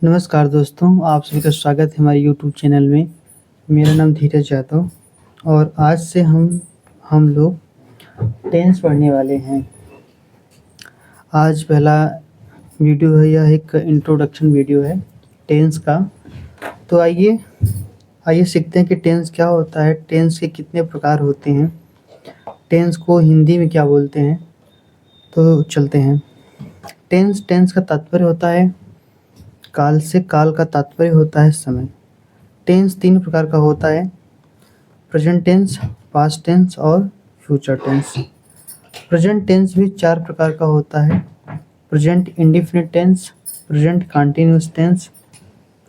नमस्कार दोस्तों, आप सभी का स्वागत है हमारे यूट्यूब चैनल में। मेरा नाम धीरज यादव और आज से हम लोग टेंस पढ़ने वाले हैं। आज पहला वीडियो है, यह एक इंट्रोडक्शन वीडियो है टेंस का। तो आइए आइए सीखते हैं कि टेंस क्या होता है, टेंस के कितने प्रकार होते हैं, टेंस को हिंदी में क्या बोलते हैं। तो चलते हैं। टेंस का तात्पर्य होता है काल से, काल का तात्पर्य होता है समय। टेंस 3 प्रकार का होता है: प्रेजेंट टेंस, पास्ट टेंस और फ्यूचर टेंस। प्रेजेंट टेंस भी 4 प्रकार का होता है: present indefinite tense, present continuous tense,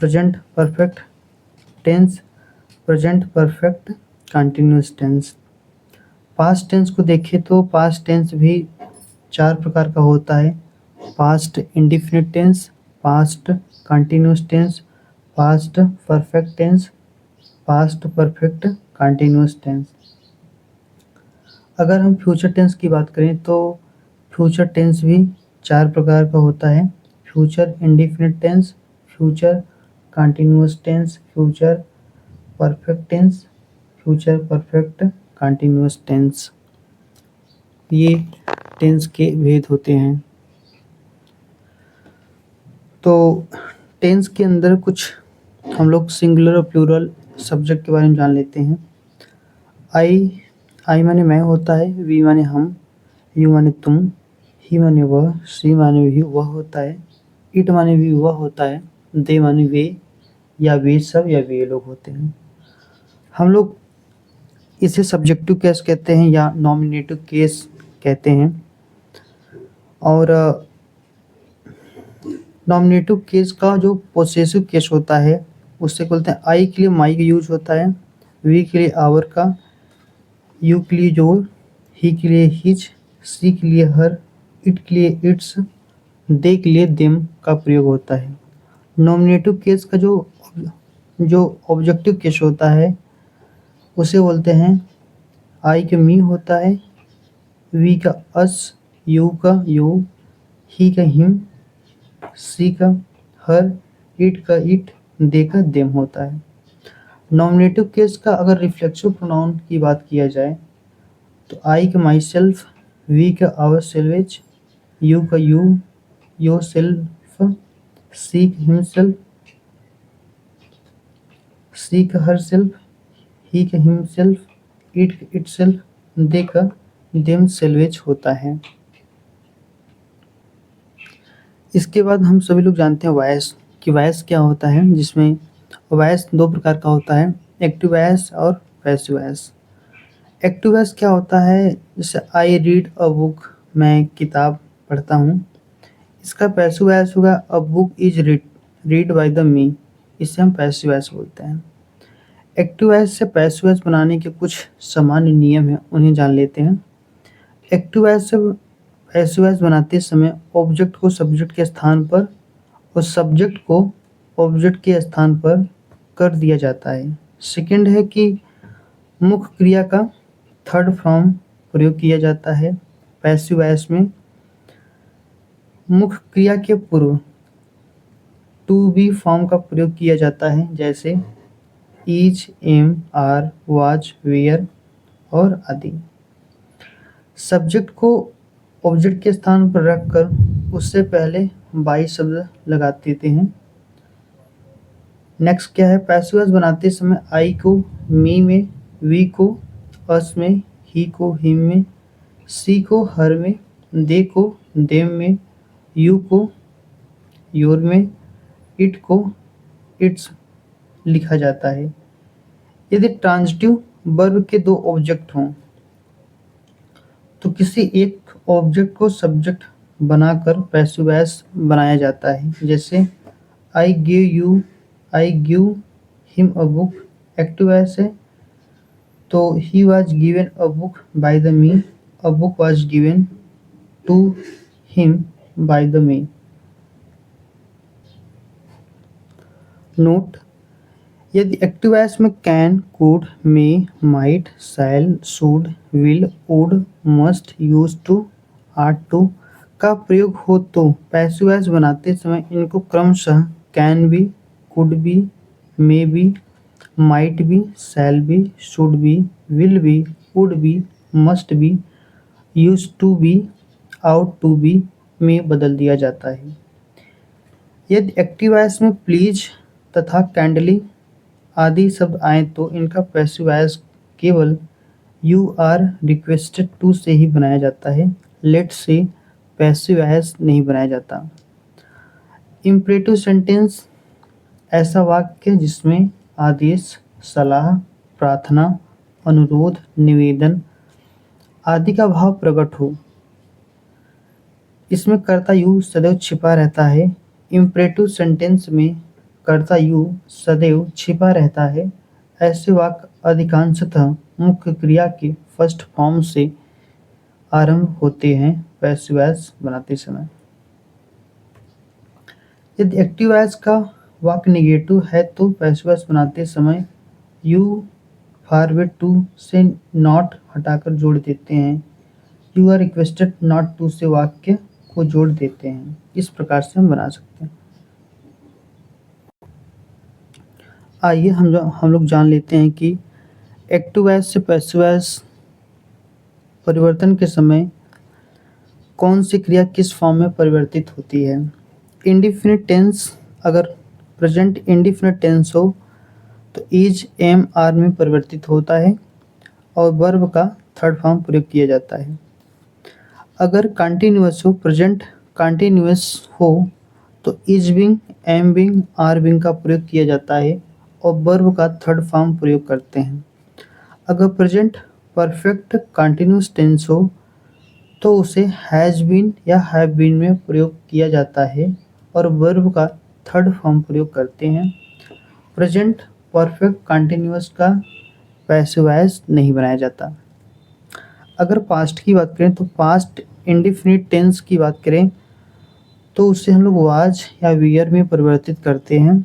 present perfect tense, present perfect continuous tense. Past tense को देखें तो पास्ट टेंस भी 4 प्रकार का होता है: past indefinite tense, past continuous tense, past perfect tense, past perfect continuous tense. अगर हम फ्यूचर टेंस की बात करें तो फ्यूचर टेंस भी 4 प्रकार का होता है: future indefinite tense, future continuous tense, future perfect tense, future perfect continuous tense. ये टेंस के भेद होते हैं। तो टेंस के अंदर कुछ हम लोग सिंगुलर और प्लूरल सब्जेक्ट के बारे में जान लेते हैं। आई माने मैं होता है, वी माने हम, यू माने तुम, ही माने वह, शी माने भी वह होता है, इट माने भी वह होता है, दे माने वे या वे सब या वे लोग होते हैं। हम लोग इसे सब्जेक्टिव केस कहते हैं या नॉमिनेटिव केस कहते हैं। और नॉमिनेटिव केस का जो पोसेसिव केस होता है उससे बोलते हैं। आई के लिए माई का यूज होता है, वी के लिए आवर का, यू के लिए योर, ही के लिए हिज, सी के लिए हर, इट के लिए इट्स, दे के लिए देम का प्रयोग होता है। नॉमिनेटिव केस का जो ऑब्जेक्टिव केस होता है उसे बोलते हैं। आई का मी होता है, वी का अस, यू का यू, ही का हिम, सी का हर, इट का इट, दे का देम होता है। नॉमिनेटिव केस का अगर रिफ्लेक्सिव प्रोनाउन की बात किया जाए तो आई का माई सेल्फ, वी का आवर सेल्वेज, यू का यू योर सेल्फ, सी का हिमसेल्फ, सी का हर सेल्फ, ही का हिमसेल्फ, इट का इट सेल्फ, दे का देम सेल्वेज होता है। इसके बाद हम सभी लोग जानते हैं वॉइस कि वॉइस क्या होता है, जिसमें वॉइस 2 प्रकार का होता है: एक्टिव वॉइस और पैसिव वॉइस। एक्टिव वॉइस क्या होता है? जैसे आई रीड अ बुक, मैं किताब पढ़ता हूँ। इसका पैसिव वॉइस होगा a book is read by the me, इसे हम पैसिव वॉइस बोलते हैं। एक्टिव वॉइस से पैसिव वॉइस बनाने के कुछ सामान्य नियम हैं, उन्हें जान लेते हैं। एक्टिव वॉइस से पैसिव वॉइस बनाते समय ऑब्जेक्ट को सब्जेक्ट के स्थान पर और सब्जेक्ट को ऑब्जेक्ट के स्थान पर कर दिया जाता है। सेकंड है कि मुख्य क्रिया का थर्ड फॉर्म प्रयोग किया जाता है। पैसिव वॉइस में मुख्य क्रिया के पूर्व टू बी फॉर्म का प्रयोग किया जाता है, जैसे is, am, are, was, were और आदि। सब्जेक्ट को ऑब्जेक्ट के स्थान पर रखकर उससे पहले बाई शब्द लगा देते हैं। नेक्स्ट क्या है? पैसिव वॉइस बनाते समय आई को मी में, वी को अस में, ही को हिम में, सी को हर में, दे को देम में, यू को योर में, इट को इट्स लिखा जाता है। यदि ट्रांजिटिव वर्ब के 2 ऑब्जेक्ट हों तो किसी एक ऑब्जेक्ट को सब्जेक्ट बनाकर पैसिव वॉइस बनाया जाता है। जैसे I give him a book active voice है, तो he was given a book by the me, a book was given to him by the me. Note: यदि एक्टिव वॉइस में can, could, may, might, shall, should, will, would, must, used to, ought to का प्रयोग हो तो passive voice बनाते समय इनको क्रमशः can be, could be, may be, might be, shall be, should be, will be, would be, must be, use to be, ought to be में बदल दिया जाता है। यदि एक्टिव वॉइस में प्लीज तथा कैंडली आदि शब्द आए तो इनका पैसिव वॉइस केवल यू आर रिक्वेस्टेड टू से ही बनाया जाता है। लेट से पैसिव वॉइस नहीं बनाया जाता। इम्परेटिव सेंटेंस ऐसा वाक्य जिसमें आदेश, सलाह, प्रार्थना, अनुरोध, निवेदन आदि का भाव प्रकट हो। इसमें कर्ता यू सदैव छिपा रहता है। इम्परेटिव सेंटेंस में कर्ता यू सदैव छिपा रहता है। ऐसे वाक्य अधिकांशतः मुख्य क्रिया के फर्स्ट फॉर्म से आरंभ होते हैं पैसिव वॉइस बनाते समय। यदि एक्टिव वॉइस का वाक्य नेगेटिव है तो पैसिव वॉइस बनाते समय यू फॉरवर्ड टू से नॉट हटाकर जोड़ देते हैं। You are requested not to से वाक्य को जोड़ देते हैं। इस प्रकार से हम बना सकते हैं। आइए हम लोग जान लेते हैं कि एक्टिव वॉइस से पैसिव वॉइस परिवर्तन के समय कौन सी क्रिया किस फॉर्म में परिवर्तित होती है। इंडिफिनिट टेंस अगर प्रेजेंट इंडिफिनिट टेंस हो तो इज, एम, आर में परिवर्तित होता है और वर्ब का थर्ड फॉर्म प्रयोग किया जाता है। अगर कंटिन्यूअस हो, प्रेजेंट कंटिन्यूअस हो तो is being, am being, are being का प्रयोग किया जाता है और वर्ब का थर्ड फॉर्म प्रयोग करते हैं। अगर प्रेजेंट परफेक्ट कंटिन्यूअस टेंस हो तो उसे हैज बीन या हैव बीन में प्रयोग किया जाता है और वर्ब का थर्ड फॉर्म प्रयोग करते हैं। प्रेजेंट परफेक्ट कंटिन्यूअस का पैसिव वॉइस नहीं बनाया जाता। अगर पास्ट की बात करें तो पास्ट इंडिफिनिट टेंस की बात करें तो उसे हम लोग वाज या वियर में परिवर्तित करते हैं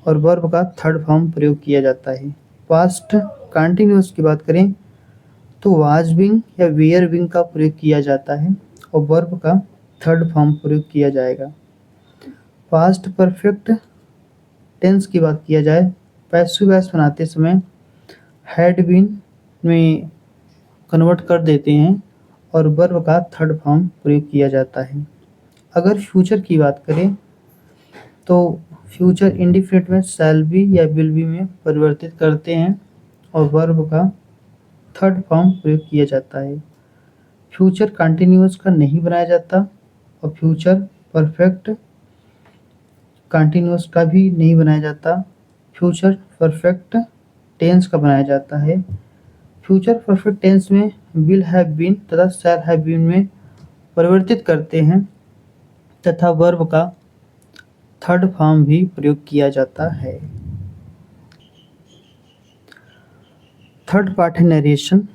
और वर्ब का थर्ड फॉर्म प्रयोग किया जाता है। पास्ट कंटिन्यूअस की बात करें तो वाज बिंग या वियर बिंग का प्रयोग किया जाता है और वर्ब का थर्ड फॉर्म प्रयोग किया जाएगा। पास्ट परफेक्ट टेंस की बात किया जाए, पैसिव वॉइस बनाते समय हैड बीन में कन्वर्ट कर देते हैं और वर्ब का थर्ड फॉर्म प्रयोग किया जाता है। अगर फ्यूचर की बात करें तो फ्यूचर इंडिफिनिट में शैल बी या विल बी में परिवर्तित करते हैं और वर्ब का थर्ड फॉर्म प्रयोग किया जाता है। फ्यूचर कंटिन्यूअस का नहीं बनाया जाता और फ्यूचर परफेक्ट कंटिन्यूअस का भी नहीं बनाया जाता। फ्यूचर परफेक्ट टेंस का बनाया जाता है। फ्यूचर परफेक्ट टेंस में विल हैव बीन तथा शैल हैव बीन में परिवर्तित करते हैं तथा वर्ब का थर्ड फॉर्म भी प्रयोग किया जाता है। थर्ड पार्ट है नरेशन।